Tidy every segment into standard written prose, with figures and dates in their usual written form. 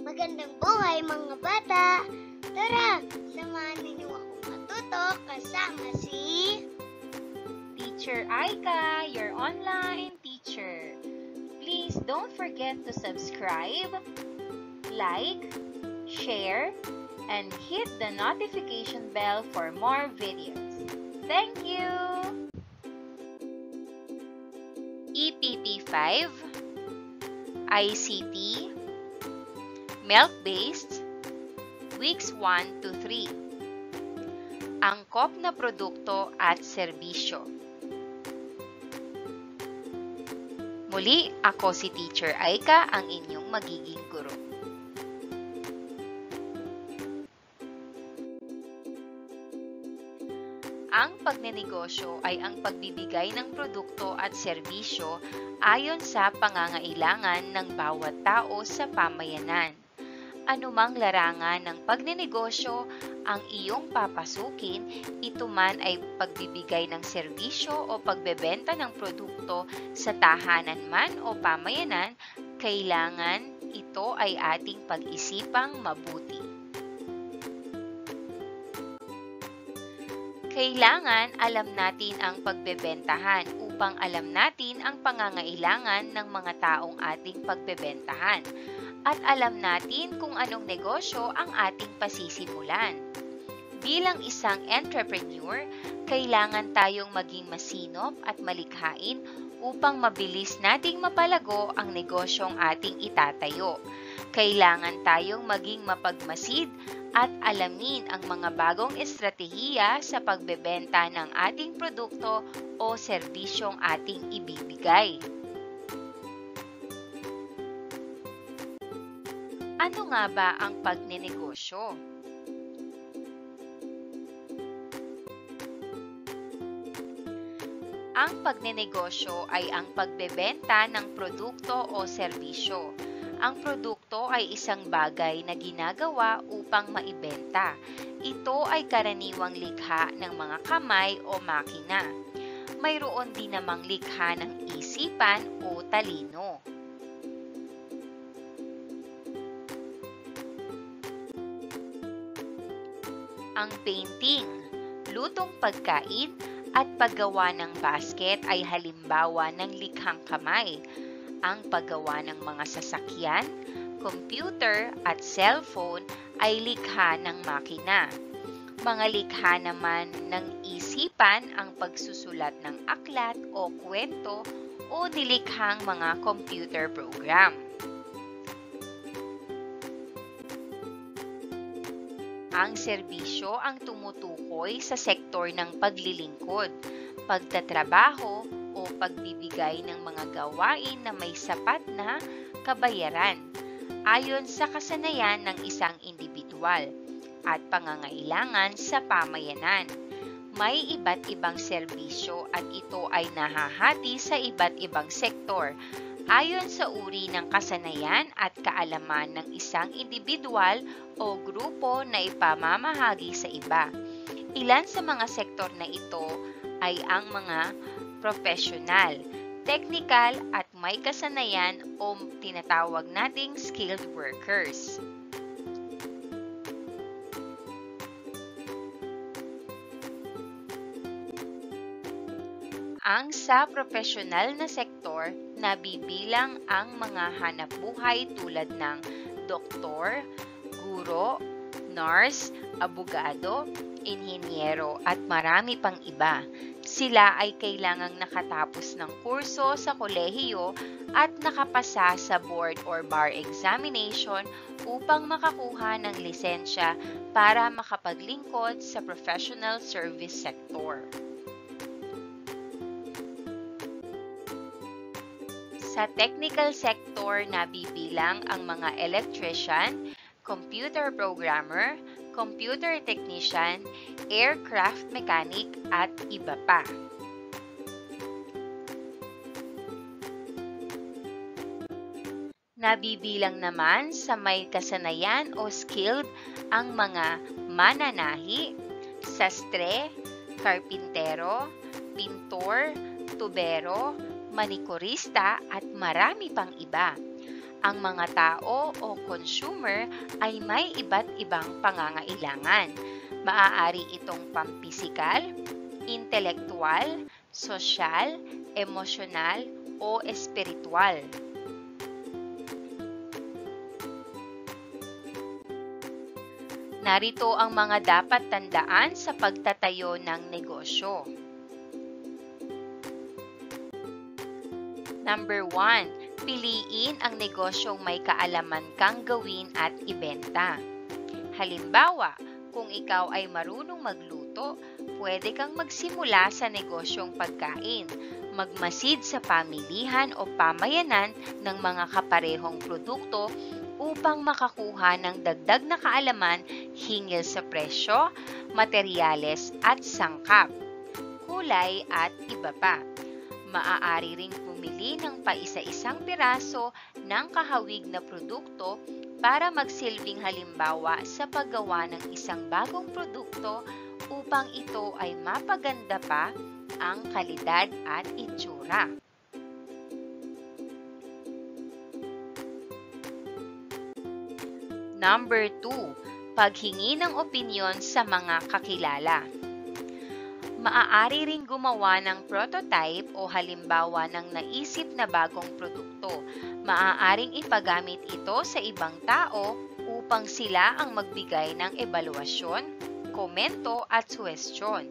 Magandang buhay mga bata! Tara, samahan ninyo akong matuto kasama si Teacher Aika, your online teacher. Please don't forget to subscribe, like, share, and hit the notification bell for more videos. Thank you! EPP 5, ICT, Milk-Based, Weeks 1 to 3. Angkop na produkto at serbisyo. Muli, ako si Teacher Aika, ang inyong magiging guro. Ang pagnenegosyo ay ang pagbibigay ng produkto at serbisyo ayon sa pangangailangan ng bawat tao sa pamayanan. Anumang larangan ng pagnenegosyo ang iyong papasukin, ito man ay pagbibigay ng serbisyo o pagbebenta ng produkto sa tahanan man o pamayanan, kailangan ito ay ating pag-isipang mabuti. Kailangan alam natin ang pagbebentahan upang alam natin ang pangangailangan ng mga taong ating pagbebentahan. At alam natin kung anong negosyo ang ating pasisimulan. Bilang isang entrepreneur, kailangan tayong maging masinop at malikhain upang mabilis nating mapalago ang negosyong ating itatayo. Kailangan tayong maging mapagmasid at alamin ang mga bagong estratehiya sa pagbebenta ng ating produkto o serbisyong ating ibibigay. Ano nga ba ang pagnenegosyo? Ang pagnenegosyo ay ang pagbebenta ng produkto o serbisyo. Ang produkto ay isang bagay na ginagawa upang maibenta. Ito ay karaniwang likha ng mga kamay o makina. Mayroon din namang likha ng isipan o talino. Ang painting, lutong pagkain, at paggawa ng basket ay halimbawa ng likhang kamay. Ang paggawa ng mga sasakyan, computer at cellphone ay likha ng makina. Mga likha naman ng isipan ang pagsusulat ng aklat o kwento o nilikhang mga computer program. Ang serbisyo ang tumutukoy sa sektor ng paglilingkod, pagtatrabaho o pagbibigay ng mga gawain na may sapat na kabayaran ayon sa kasanayan ng isang individual at pangangailangan sa pamayanan. May iba't ibang serbisyo at ito ay nahahati sa iba't ibang sektor ayon sa uri ng kasanayan at kaalaman ng isang individual o grupo na ipamamahagi sa iba. Ilan sa mga sektor na ito ay ang mga professional, technical at may kasanayan o tinatawag nating skilled workers. Ang sa professional na sektor, nabibilang ang mga hanapbuhay tulad ng doktor, guro, nurse, abogado, inhinyero at marami pang iba. Sila ay kailangang nakatapos ng kurso sa kolehiyo at nakapasa sa board or bar examination upang makakuha ng lisensya para makapaglingkod sa professional service sector. Sa technical sector, nabibilang ang mga electrician, computer programmer, computer technician, aircraft mechanic at iba pa. Nabibilang naman sa may kasanayan o skilled ang mga mananahi, sastre, karpintero, pintor, tubero, manikurista at marami pang iba. Ang mga tao o consumer ay may iba't ibang pangangailangan. Maaari itong pampisikal, intelektual, sosyal, emosyonal, o espiritual. Narito ang mga dapat tandaan sa pagtatayo ng negosyo. Number 1, piliin ang negosyong may kaalaman kang gawin at ibenta. Halimbawa, kung ikaw ay marunong magluto, pwede kang magsimula sa negosyong pagkain, magmasid sa pamilihan o pamayanan ng mga kaparehong produkto upang makakuha ng dagdag na kaalaman hinggil sa presyo, materyales at sangkap, kulay at iba pa. Maaari ring pumili ng paisa-isang piraso ng kahawig na produkto para magsilbing halimbawa sa paggawa ng isang bagong produkto upang ito ay mapaganda pa ang kalidad at itsura. Number 2, paghingi ng opinyon sa mga kakilala. Maaari ring gumawa ng prototype o halimbawa ng naisip na bagong produkto. Maaaring ipagamit ito sa ibang tao upang sila ang magbigay ng ebaluasyon, komento at suwestyon.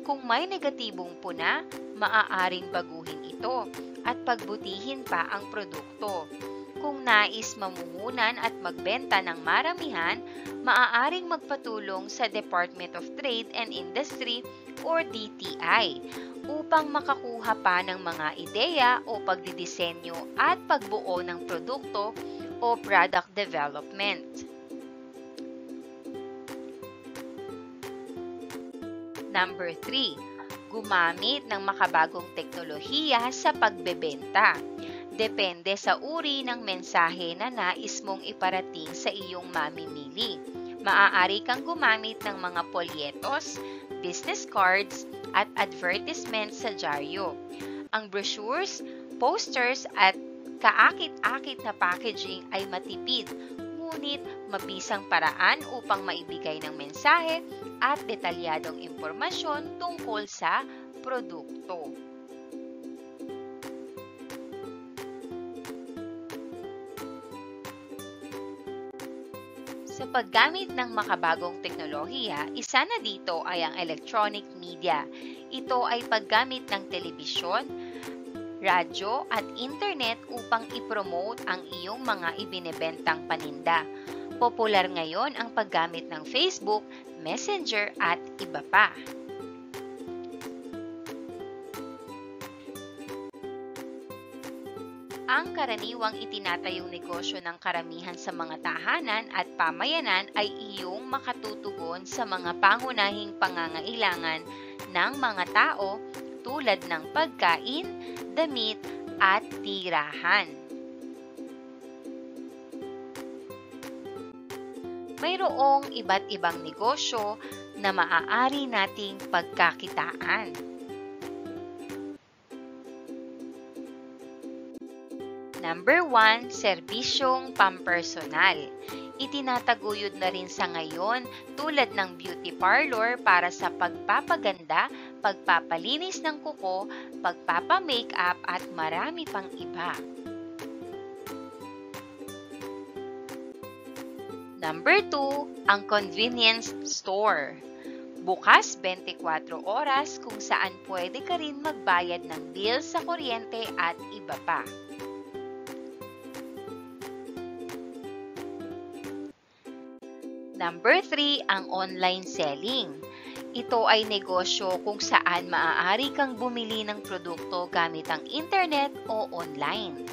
Kung may negatibong puna, maaaring baguhin ito at pagbutihin pa ang produkto. Kung nais mamumunan at magbenta ng maramihan, maaaring magpatulong sa Department of Trade and Industry or DTI upang makakuha pa ng mga ideya o pagdidisenyo at pagbuo ng produkto o product development. Number 3, gumamit ng makabagong teknolohiya sa pagbebenta. Depende sa uri ng mensahe na nais mong iparating sa iyong mamimili. Maaari kang gumamit ng mga polyetos, business cards, at advertisements sa dyaryo. Ang brochures, posters, at kaakit-akit na packaging ay matipid, ngunit mabisang paraan upang maibigay ng mensahe at detalyadong impormasyon tungkol sa produkto. Sa paggamit ng makabagong teknolohiya, isa na dito ay ang electronic media. Ito ay paggamit ng telebisyon, radyo at internet upang ipromote ang iyong mga ibinebentang paninda. Popular ngayon ang paggamit ng Facebook, Messenger at iba pa. Ang karaniwang itinatayong negosyo ng karamihan sa mga tahanan at pamayanan ay iyong makatutugon sa mga pangunahing pangangailangan ng mga tao tulad ng pagkain, damit at tirahan. Mayroong iba't ibang negosyo na maaari nating pagkakitaan. Number 1, serbisyong pampersonal. Itinataguyod na rin sa ngayon tulad ng beauty parlor para sa pagpapaganda, pagpapalinis ng kuko, pagpapa-makeup at marami pang iba. Number 2, ang convenience store. Bukas 24 oras kung saan pwede ka rin magbayad ng bills sa kuryente at iba pa. Number 3, ang online selling. Ito ay negosyo kung saan maaari kang bumili ng produkto gamit ang internet o online.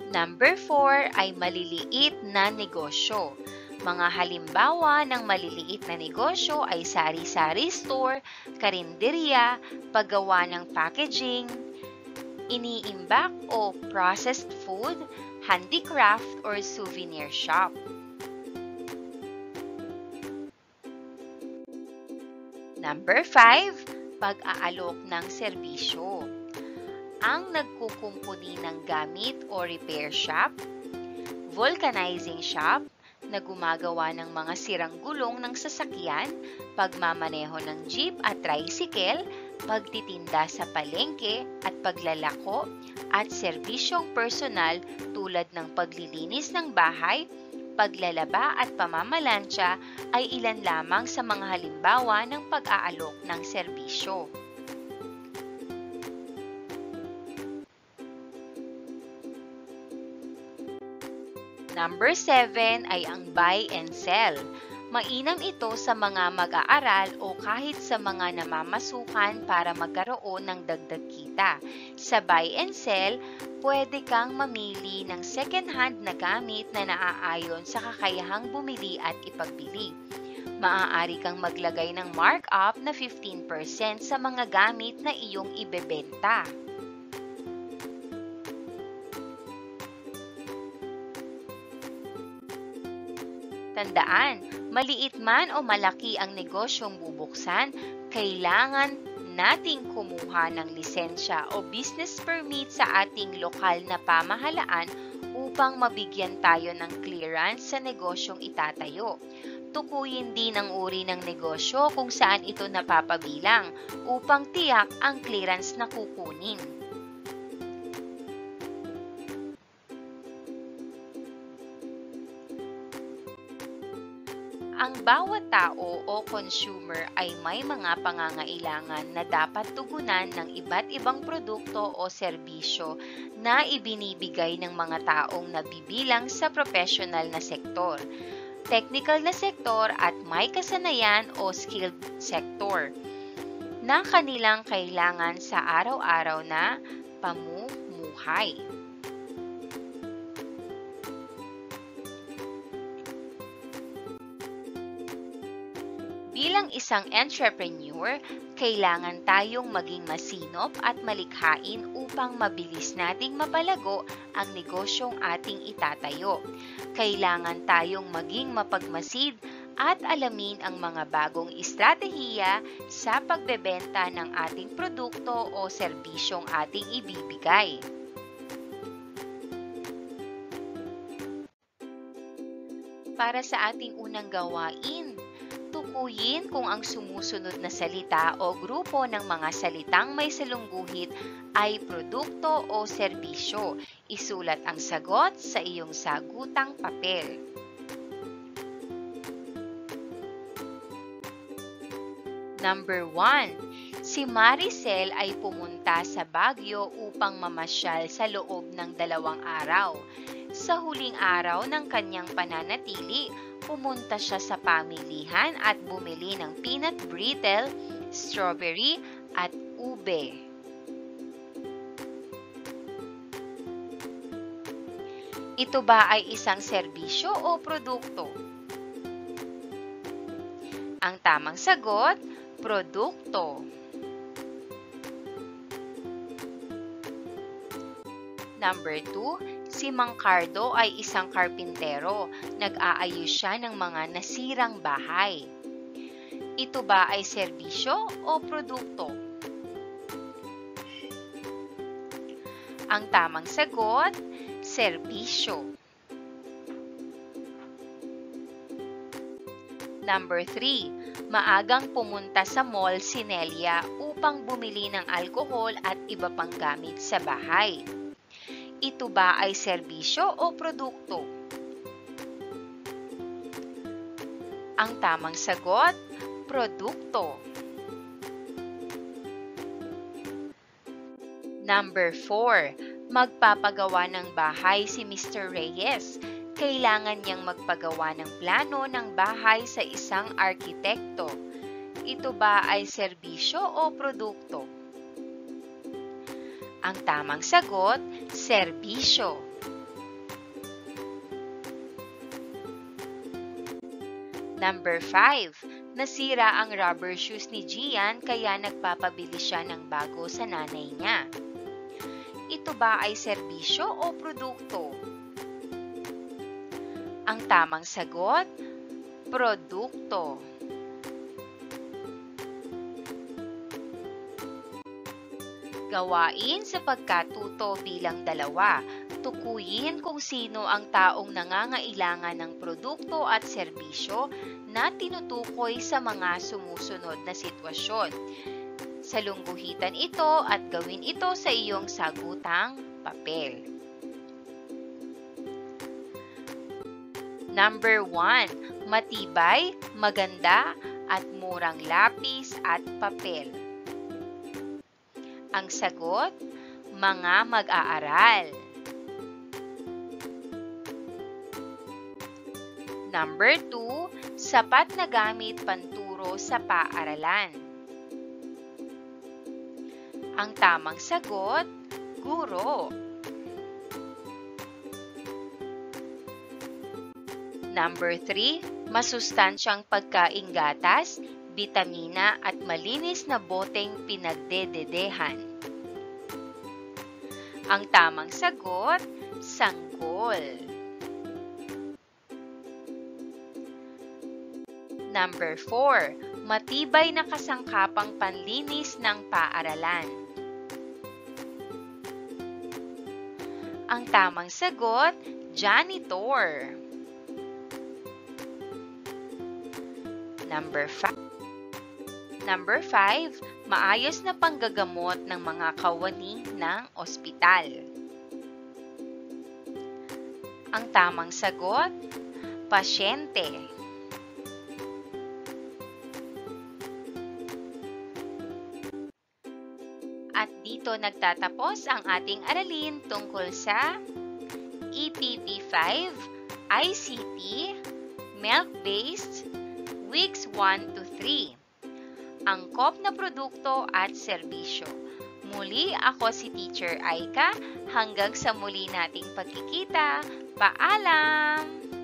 Number 4 ay maliliit na negosyo. Mga halimbawa ng maliliit na negosyo ay sari-sari store, karinderya, paggawa ng packaging, iniimbak o processed food, handicraft or souvenir shop. Number 5, pag-aalok ng serbisyo. Ang nagkukumpuni ng gamit o repair shop, vulcanizing shop, na gumagawa ng mga sirang gulong ng sasakyan, pagmamaneho ng jeep at tricycle, pagtitinda sa palengke at paglalako, at serbisyong personal tulad ng paglilinis ng bahay, paglalaba at pamamalansya ay ilan lamang sa mga halimbawa ng pag-aalok ng serbisyo. Number 7 ay ang buy and sell. Mainam ito sa mga mag-aaral o kahit sa mga namamasukan para magkaroon ng dagdag kita. Sa buy and sell, pwede kang mamili ng second-hand na gamit na naaayon sa kakayahang bumili at ipagbili. Maaari kang maglagay ng markup na 15% sa mga gamit na iyong ibebenta. Tandaan, maliit man o malaki ang negosyong bubuksan, kailangan nating kumuha ng lisensya o business permit sa ating lokal na pamahalaan upang mabigyan tayo ng clearance sa negosyong itatayo. Tukuyin din ang uri ng negosyo kung saan ito napapabilang upang tiyak ang clearance na kukunin. Ang bawat tao o consumer ay may mga pangangailangan na dapat tugunan ng iba't ibang produkto o serbisyo na ibinibigay ng mga taong nabibilang sa professional na sektor, technical na sektor at may kasanayan o skilled sector na kanilang kailangan sa araw-araw na pamumuhay. Bilang isang entrepreneur, kailangan tayong maging masinop at malikhain upang mabilis nating mapalago ang negosyong ating itatayo. Kailangan tayong maging mapagmasid at alamin ang mga bagong estratehiya sa pagbebenta ng ating produkto o serbisyong ating ibibigay. Para sa ating unang gawain, tukuyin kung ang sumusunod na salita o grupo ng mga salitang may salungguhit ay produkto o serbisyo. Isulat ang sagot sa iyong sagutang papel. Number 1. Si Maricel ay pumunta sa Baguio upang mamasyal sa loob ng 2 araw. Sa huling araw ng kanyang pananatili, pumunta siya sa pamilihan at bumili ng peanut brittle, strawberry at ube. Ito ba ay isang serbisyo o produkto? Ang tamang sagot, produkto. Number 2, si Mang Cardo ay isang karpintero. Nag-aayos siya ng mga nasirang bahay. Ito ba ay serbisyo o produkto? Ang tamang sagot, serbisyo. Number 3, maagang pumunta sa mall si Nelia upang bumili ng alkohol at iba pang gamit sa bahay. Ito ba ay serbisyo o produkto? Ang tamang sagot, produkto. Number 4, magpapagawa ng bahay si Mr. Reyes. Kailangan niyang magpagawa ng plano ng bahay sa isang arkitekto. Ito ba ay serbisyo o produkto? Ang tamang sagot, serbisyo. Number 5, nasira ang rubber shoes ni Gian kaya nagpapabili siya ng bago sa nanay niya. Ito ba ay serbisyo o produkto? Ang tamang sagot, produkto. Gawain sa pagkatuto bilang dalawa. Tukuyin kung sino ang taong nangangailangan ng produkto at serbisyo na tinutukoy sa mga sumusunod na sitwasyon. Salungguhitan ito at gawin ito sa iyong sagutang papel. Number 1. Matibay, maganda, at murang lapis at papel. Ang sagot, mga mag-aaral. Number 2, sapat na gamit panturo sa paaralan. Ang tamang sagot, guro. Number 3, masustansyang pagkaing gatas, bitamina at malinis na boteng pinagdededehan. Ang tamang sagot, sanggol. Number 4, matibay na kasangkapang panlinis ng paaralan. Ang tamang sagot, janitor. Number 5, maayos na panggagamot ng mga kawani ng ospital. Ang tamang sagot, pasyente. At dito nagtatapos ang ating aralin tungkol sa EPP 5, ICT, Milk-Based, Weeks 1 to 3. Angkop na produkto at serbisyo. Muli ako si Teacher Aika. Hanggang sa muli nating pagkikita. Paalam!